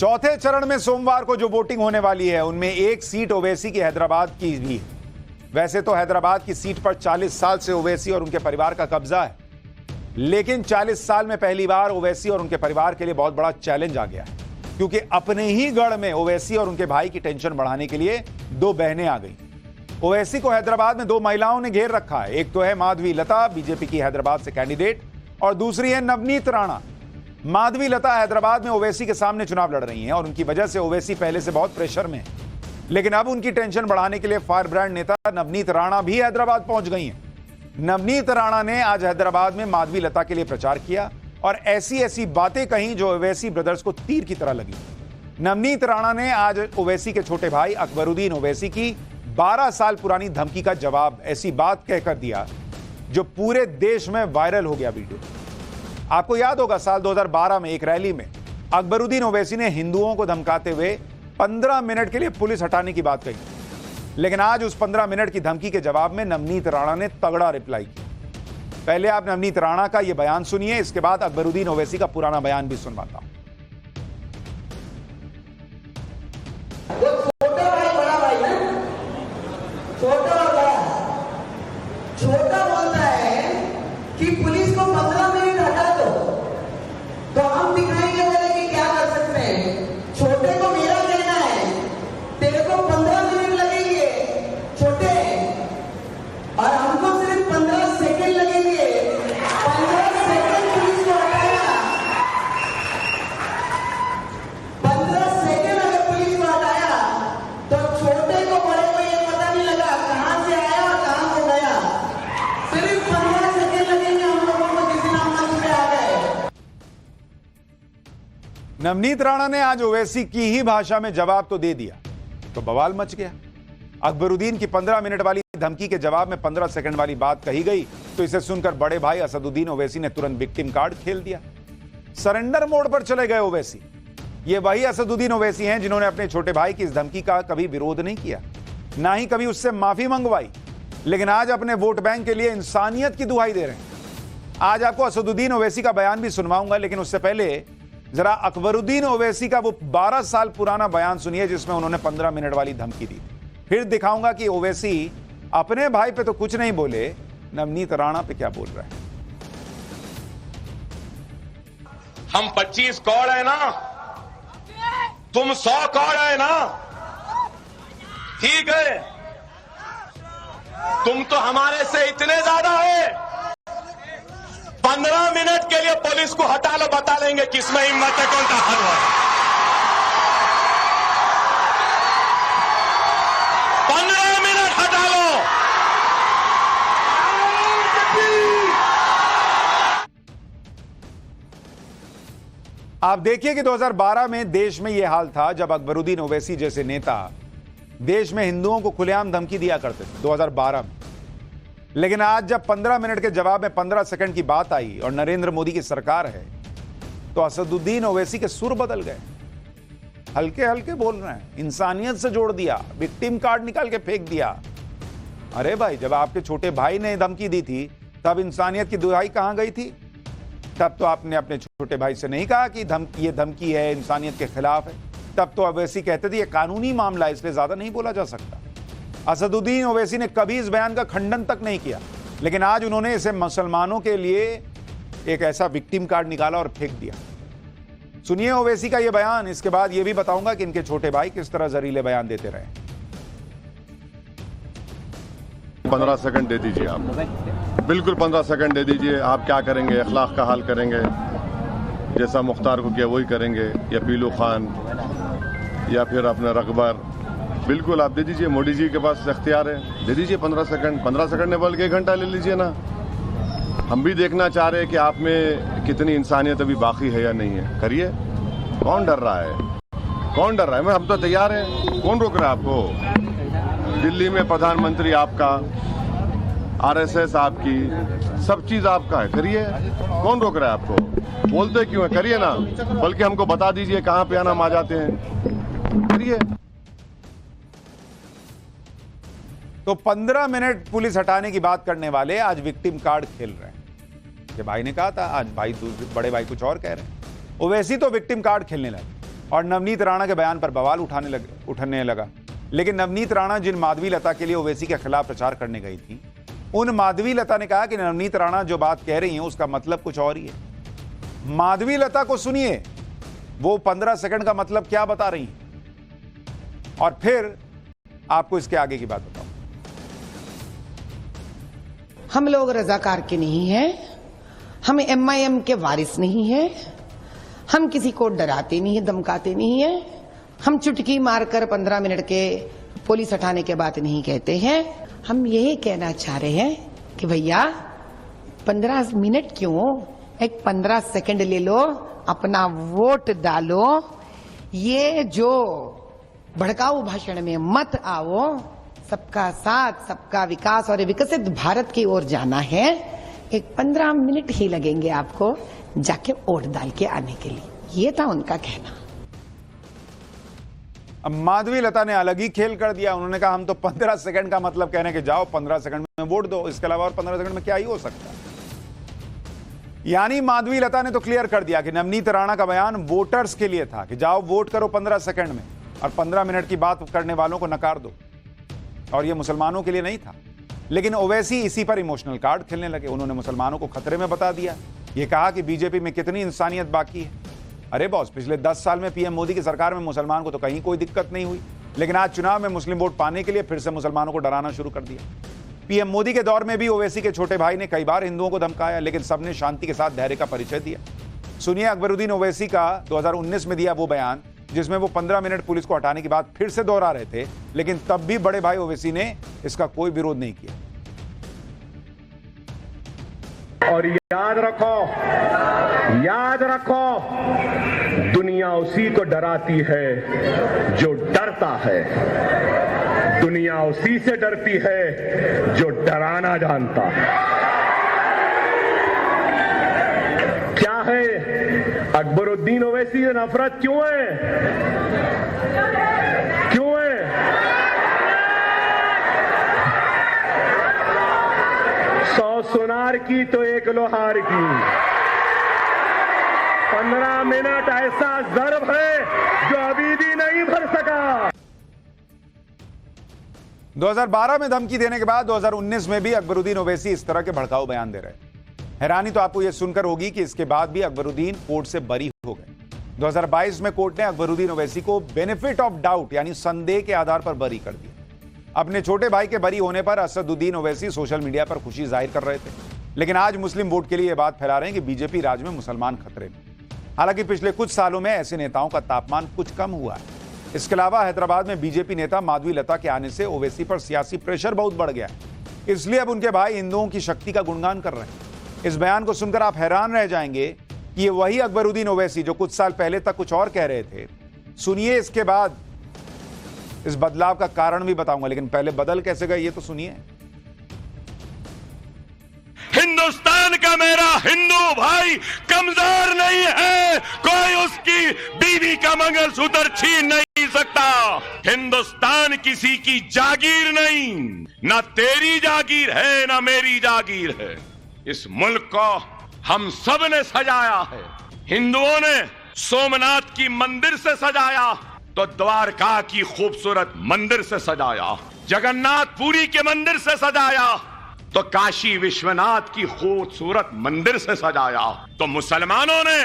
चौथे चरण में सोमवार को जो वोटिंग होने वाली है उनमें एक सीट ओवैसी की हैदराबाद की भी है। वैसे तो हैदराबाद की सीट पर 40 साल से ओवैसी और उनके परिवार का कब्जा है, लेकिन 40 साल में पहली बार ओवैसी और उनके परिवार के लिए बहुत बड़ा चैलेंज आ गया है, क्योंकि अपने ही गढ़ में ओवैसी और उनके भाई की टेंशन बढ़ाने के लिए दो बहनें आ गई। ओवैसी को हैदराबाद में दो महिलाओं ने घेर रखा है। एक तो है माधवी लता, बीजेपी की हैदराबाद से कैंडिडेट, और दूसरी है नवनीत राणा। माधवी लता हैदराबाद में ओवैसी के सामने चुनाव लड़ रही हैं और उनकी वजह से ओवैसी पहले से बहुत प्रेशर में है, लेकिन अब उनकी टेंशन बढ़ाने के लिए फायर ब्रांड नेता नवनीत राणा भी हैदराबाद पहुंच गई हैं। नवनीत राणा ने आज हैदराबाद में माधवी लता के लिए प्रचार किया और ऐसी ऐसी बातें कही जो ओवैसी ब्रदर्स को तीर की तरह लगी। नवनीत राणा ने आज ओवैसी के छोटे भाई अकबरुद्दीन ओवैसी की 12 साल पुरानी धमकी का जवाब ऐसी बात कहकर दिया जो पूरे देश में वायरल हो गया वीडियो। आपको याद होगा साल 2012 में एक रैली में अकबरुद्दीन ओवैसी ने हिंदुओं को धमकाते हुए 15 मिनट के लिए पुलिस हटाने की बात कही, लेकिन आज उस 15 मिनट की धमकी के जवाब में नवनीत राणा ने तगड़ा रिप्लाई किया। पहले आप नवनीत राणा का यह बयान सुनिए, इसके बाद अकबरुद्दीन ओवैसी का पुराना बयान भी सुनवाता हूं। छोटा भाई बड़ा भाई ना, छोटा और बड़ा। छोटा बोलता है कि पुलिस को 15 मिनट हटा दो, तो हम दिखाएंगे बोले कि क्या कर सकते हैं। छोटे को मेरा कहना है तेरे को 15 मिनट लगेंगे छोटे, और हमको सिर्फ 15 सेकंड लगेंगे। 15 सेकंड पुलिस को हटाया, 15 सेकंड अगर पुलिस को हटाया तो छोटे को बड़े को ये पता नहीं लगा कहां से आया और कहां को गया। सिर्फ 15 सेकंड लगेंगे हम लोगों को किसी नाम मंच पे आ गए। नवनीत राणा ने आज ओवैसी की ही भाषा में जवाब तो दे दिया तो बवाल मच गया। अकबरुद्दीन की 15 मिनट वाली धमकी के जवाब में 15 सेकंड वाली बात कही गई तो इसे सुनकर बड़े भाई असदुद्दीन ओवैसी ने तुरंत विक्टिम कार्ड खेल दिया। सरेंडर मोड पर चले गए ओवैसी। ये वही असदुद्दीन ओवैसी हैं जिन्होंने अपने छोटे भाई की इस धमकी का कभी विरोध नहीं किया, ना ही कभी उससे माफी मंगवाई, लेकिन आज अपने वोट बैंक के लिए इंसानियत की दुहाई दे रहे हैं। आज आपको असदुद्दीन ओवैसी का बयान भी सुनवाऊंगा, लेकिन उससे पहले जरा अकबरुद्दीन ओवैसी का वो 12 साल पुराना बयान सुनिए जिसमें उन्होंने 15 मिनट वाली धमकी दी। फिर दिखाऊंगा कि ओवैसी अपने भाई पे तो कुछ नहीं बोले, नवनीत राणा पे क्या बोल रहे हैं। हम 25 कौड़ है ना, तुम 100 कौड़ है ना, ठीक है। तुम तो हमारे से इतने ज्यादा है। 15 मिनट के लिए पुलिस को हटा लो, बता लेंगे किसमें हिम्मत है, कौन ताकत है। 15 मिनट हटा लो। आप देखिए कि 2012 में देश में यह हाल था जब अकबरुद्दीन ओवैसी जैसे नेता देश में हिंदुओं को खुलेआम धमकी दिया करते थे 2012 में, लेकिन आज जब 15 मिनट के जवाब में 15 सेकंड की बात आई और नरेंद्र मोदी की सरकार है तो असदुद्दीन ओवैसी के सुर बदल गए। हल्के हल्के बोल रहे हैं, इंसानियत से जोड़ दिया, विक्टिम कार्ड निकाल के फेंक दिया। अरे भाई, जब आपके छोटे भाई ने धमकी दी थी तब इंसानियत की दुहाई कहां गई थी? तब तो आपने अपने छोटे भाई से नहीं कहा कि ये धमकी है, इंसानियत के खिलाफ है। तब तो ओवैसी कहते थे ये कानूनी मामला है, इसलिए ज्यादा नहीं बोला जा सकता। असदुद्दीन ओवैसी ने कभी इस बयान का खंडन तक नहीं किया, लेकिन आज उन्होंने इसे मुसलमानों के लिए एक ऐसा विक्टिम कार्ड निकाला और फेंक दिया। सुनिए ओवैसी का यह बयान, इसके बाद यह भी बताऊंगा कि इनके छोटे भाई किस तरह जहरीले बयान देते रहे। 15 सेकंड दे दीजिए आप, बिल्कुल 15 सेकंड दे दीजिए। आप क्या करेंगे? अखलाक का हाल करेंगे, जैसा मुख्तार को किया वही करेंगे, या पीलू खान या फिर अपना रकबर। बिल्कुल आप दे दीजिए, मोदी जी के पास इख्तियार है, दे दीजिए 15 सेकंड। 15 सेकंड ने बल्कि 1 घंटा ले लीजिए ना। हम भी देखना चाह रहे हैं कि आप में कितनी इंसानियत अभी बाकी है या नहीं है। करिए, कौन डर रहा है? कौन डर रहा है? हम तो तैयार हैं, कौन रोक रहा है आपको? दिल्ली में प्रधानमंत्री आपका, आरएसएस आपकी, सब चीज आपका है। करिए, कौन रोक रहा है आपको? बोलते क्यों है? करिए ना, बल्कि हमको बता दीजिए कहां पे आना, हम आ जाते हैं। करिए। तो 15 मिनट पुलिस हटाने की बात करने वाले आज विक्टिम कार्ड खेल रहे हैं। ये भाई ने कहा था, आज भाई बड़े भाई कुछ और कह रहे हैं। ओवैसी तो विक्टिम कार्ड खेलने लगे। और नवनीत राणा के बयान पर बवाल उठने लगा। लेकिन नवनीत राणा जिन माधवी लता के लिए ओवैसी के खिलाफ प्रचार करने गई थी, उन माधवी लता ने कहा कि नवनीत राणा जो बात कह रही हैं उसका मतलब कुछ और ही है। माधवी लता को सुनिए, वो 15 सेकंड का मतलब क्या बता रही हैं, और फिर आपको इसके आगे की बात बताऊं। हम लोग रजाकार के नहीं हैं, हम MIM के वारिस नहीं हैं, हम किसी को डराते नहीं है, धमकाते नहीं है, हम चुटकी मारकर 15 मिनट के पुलिस हटाने के बात नहीं कहते हैं। हम यही कहना चाह रहे हैं कि भैया 15 मिनट क्यों, एक 15 सेकंड ले लो, अपना वोट डालो। ये जो भड़काऊ भाषण में मत आओ। सबका साथ, सबका विकास और विकसित भारत की ओर जाना है। एक 15 मिनट ही लगेंगे आपको जाके वोट डाल के आने के लिए, ये था उनका कहना। अब माधवी लता ने अलग ही खेल कर दिया। उन्होंने कहा हम तो 15 सेकंड का मतलब कहने के जाओ, 15 सेकंड में वोट दो, इसके अलावा और 15 सेकंड में क्या ही हो सकता है। यानी माधवी लता ने तो क्लियर कर दिया कि नवनीत राणा का बयान वोटर्स के लिए था कि जाओ वोट करो 15 सेकंड में, और 15 मिनट की बात करने वालों को नकार दो, और यह मुसलमानों के लिए नहीं था। लेकिन ओवैसी इसी पर इमोशनल कार्ड खेलने लगे। उन्होंने मुसलमानों को खतरे में बता दिया। यह कहा कि बीजेपी में कितनी इंसानियत बाकी है। अरे बॉस, पिछले 10 साल में पीएम मोदी की सरकार में मुसलमान को तो कहीं कोई दिक्कत नहीं हुई, लेकिन आज चुनाव में मुस्लिम वोट पाने के लिए फिर से मुसलमानों को डराना शुरू कर दिया। पीएम मोदी के दौर में भी ओवैसी के छोटे भाई ने कई बार हिंदुओं को धमकाया, लेकिन सबने शांति के साथ धैर्य का परिचय दिया। सुनिए अकबरुद्दीन ओवैसी का 2019 में दिया वो बयान जिसमें वो 15 मिनट पुलिस को हटाने की बात फिर से दोहरा रहे थे, लेकिन तब भी बड़े भाई ओवैसी ने इसका कोई विरोध नहीं किया। और याद रखो, दुनिया उसी को डराती है जो डरता है। दुनिया उसी से डरती है जो डराना जानता है। क्या है अकबरुद्दीन ओवैसी से नफरत क्यों है? क्यों है? सौ सुनार की तो एक लोहार की। 15 मिनट ऐसा ज़र्ब है जो अभी भी नहीं भर सका। 2012 में धमकी देने के बाद 2019 में भी अकबरुद्दीन ओवैसी इस तरह के भड़काऊ बयान दे रहे। हैरानी तो आपको यह सुनकर होगी कि इसके बाद भी अकबरुद्दीन कोर्ट से बरी हो गए। 2022 में कोर्ट ने अकबरुद्दीन ओवैसी को बेनिफिट ऑफ डाउट यानी संदेह के आधार पर बरी कर दिया। अपने छोटे भाई के बरी होने पर असदुद्दीन ओवैसी सोशल मीडिया पर खुशी जाहिर कर रहे थे, लेकिन आज मुस्लिम वोट के लिए यह बात फैला रहे हैं कि बीजेपी राज में मुसलमान खतरे में। हालांकि पिछले कुछ सालों में ऐसे नेताओं का तापमान कुछ कम हुआ है। इसके अलावा हैदराबाद में बीजेपी नेता माधवी लता के आने से ओवैसी पर सियासी प्रेशर बहुत बढ़ गया है, इसलिए अब उनके भाई हिंदुओं की शक्ति का गुणगान कर रहे हैं। इस बयान को सुनकर आप हैरान रह जाएंगे कि ये वही अकबरुद्दीन ओवैसी जो कुछ साल पहले तक कुछ और कह रहे थे। सुनिए, इसके बाद इस बदलाव का कारण भी बताऊंगा, लेकिन पहले बदल कैसे गए ये तो सुनिए। हिंदुस्तान का मेरा हिंदू भाई कमजोर नहीं है, कोई उसकी बीवी का मंगलसूत्र छीन नहीं सकता। हिंदुस्तान किसी की जागीर नहीं, ना तेरी जागीर है ना मेरी जागीर है। इस मुल्क को हम सब ने सजाया है। हिंदुओं ने सोमनाथ की मंदिर से सजाया तो द्वारका की खूबसूरत मंदिर से सजाया, जगन्नाथपुरी के मंदिर से सजाया तो काशी विश्वनाथ की खूबसूरत मंदिर से सजाया, तो मुसलमानों ने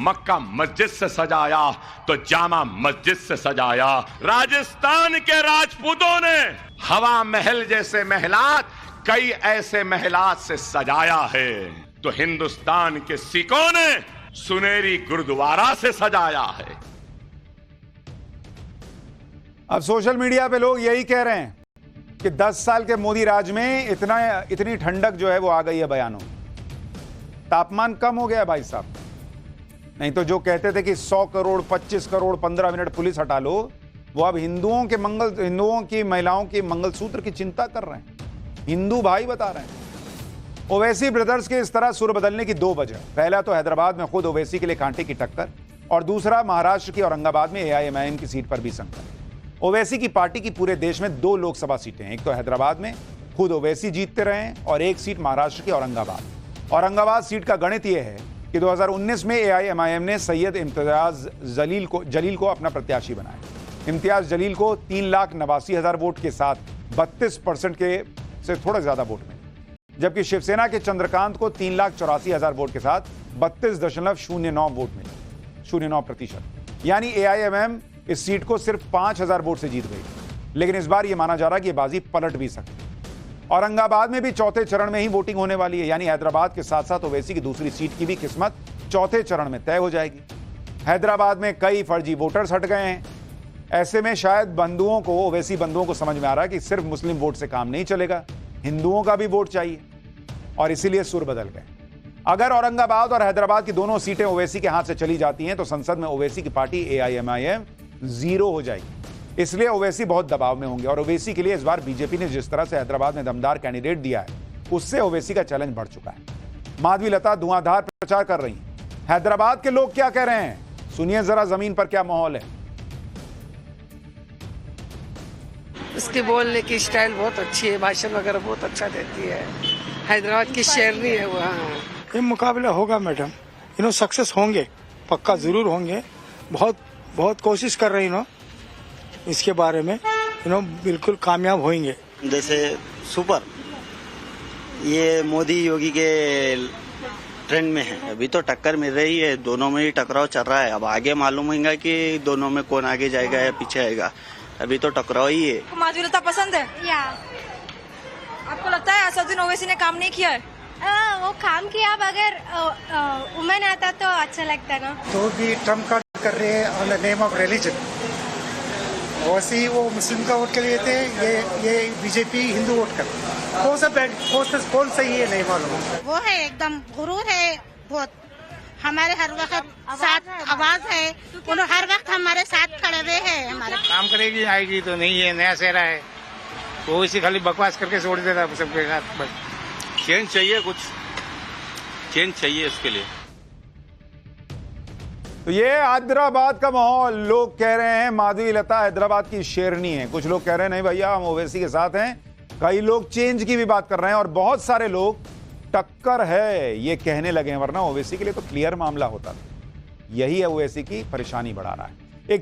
मक्का मस्जिद से सजाया तो जामा मस्जिद से सजाया। राजस्थान के राजपूतों ने हवा महल जैसे महलात कई ऐसे महलात से सजाया है, तो हिंदुस्तान के सिखों ने सुनेरी गुरुद्वारा से सजाया है। अब सोशल मीडिया पे लोग यही कह रहे हैं कि 10 साल के मोदी राज में इतनी ठंडक जो है वो आ गई है बयानों में। तापमान कम हो गया भाई साहब। नहीं तो जो कहते थे कि 100 करोड़ 25 करोड़ 15 मिनट पुलिस हटा लो, वो अब हिंदुओं की महिलाओं के मंगलसूत्र की चिंता कर रहे हैं। हिंदू भाई बता रहे हैं। ओवैसी ब्रदर्स के इस तरह सुर बदलने की 2 वजह। पहला तो हैदराबाद में खुद ओवैसी के लिए कांटे की टक्कर, और दूसरा महाराष्ट्र की औरंगाबाद में AIMIM की सीट पर भी संकट। ओवैसी की पार्टी की पूरे देश में 2 लोकसभा सीटें हैं। एक तो हैदराबाद में खुद ओवैसी जीतते रहे हैं, और एक सीट महाराष्ट्र की औरंगाबाद सीट का गणित यह है कि 2019 में एआईएमआईएम ने सैयद इम्तियाज जलील को अपना प्रत्याशी बनाया। इम्तियाज जलील को 3,89,000 वोट के साथ 32% के से थोड़ा ज्यादा वोट मिले, जबकि शिवसेना के चंद्रकांत को 3,84,000 वोट के साथ 32.09 वोट मिले, 0.9%। यानी एआईएमआईएम इस सीट को सिर्फ 5,000 वोट से जीत गई। लेकिन इस बार यह माना जा रहा है कि बाजी पलट भी सकती है। औरंगाबाद में भी चौथे चरण में ही वोटिंग होने वाली है, यानी हैदराबाद के साथ साथ ओवैसी की दूसरी सीट की भी किस्मत चौथे चरण में तय हो जाएगी। हैदराबाद में कई फर्जी वोटर्स हट गए हैं। ऐसे में शायद बंधुओं को, ओवैसी बंधुओं को समझ में आ रहा है कि सिर्फ मुस्लिम वोट से काम नहीं चलेगा, हिंदुओं का भी वोट चाहिए, और इसीलिए सुर बदल गए। अगर औरंगाबाद और हैदराबाद की दोनों सीटें ओवैसी के हाथ से चली जाती हैं तो संसद में ओवैसी की पार्टी एआईएमआईएम 0 हो जाएगी। इसलिए ओवैसी बहुत दबाव में होंगे, और ओवैसी के लिए इस बार बीजेपी ने जिस तरह से हैदराबाद में दमदार कैंडिडेट दिया है, उससे ओवैसी का चैलेंज बढ़ चुका है। माधवी लता धुआंधार प्रचार कर रही हैं। हैदराबाद के लोग क्या कह रहे हैं, सुनिए जरा जमीन पर क्या माहौल है। उसके बोलने की स्टाइल बहुत अच्छी है, भाषण वगैरह बहुत अच्छा देती है। हैदराबाद की शेरनी है वो। ये मुकाबला होगा मैडम, सक्सेस होंगे, पक्का जरूर होंगे। बहुत कोशिश कर रही इसके बारे में, बिल्कुल कामयाब होंगे। जैसे सुपर, ये मोदी योगी के ट्रेंड में है। अभी तो टक्कर मिल रही है, दोनों में ही टकराव चल रहा है। अब आगे मालूम होगा कि दोनों में कौन आगे जाएगा या पीछे आएगा। अभी तो टकराव ही है। माधवी लता पसंद है या आपको लगता है असदुद्दीन ओवैसी ने काम नहीं किया है? वो काम किया, अगर वुमेन आता तो अच्छा लगता ना। तो भी ट्रम्प कार्ड कर रहे हैं on the name of religion. वैसे ही वो मुस्लिम का वोट के लिए थे, ये बीजेपी हिंदू वोट कर। कौन सही है नहीं मालूम। वो है एकदम गुरूर है बहुत, हमारे हर वक्त साथ आवाज है, उन्होंने हर वक्त हमारे साथ खड़े हुए हैं। हमारे काम करेगी, आएगी तो नहीं है, नया चेहरा है, वो इसी खाली बकवास करके छोड़ देता है सबके साथ। बस चेंज चाहिए, कुछ चेंज चाहिए इसके लिए। तो ये हैदराबाद का माहौल, लोग कह रहे हैं माधवी लता हैदराबाद की शेरनी है, कुछ लोग कह रहे हैं नहीं भैया हम ओवैसी के साथ हैं, कई लोग चेंज की भी बात कर रहे हैं, और बहुत सारे लोग टक्कर है ये कहने लगे हैं, वरना ओवैसी के लिए तो क्लियर मामला होता था। यही है ओवैसी की परेशानी बढ़ा रहा है।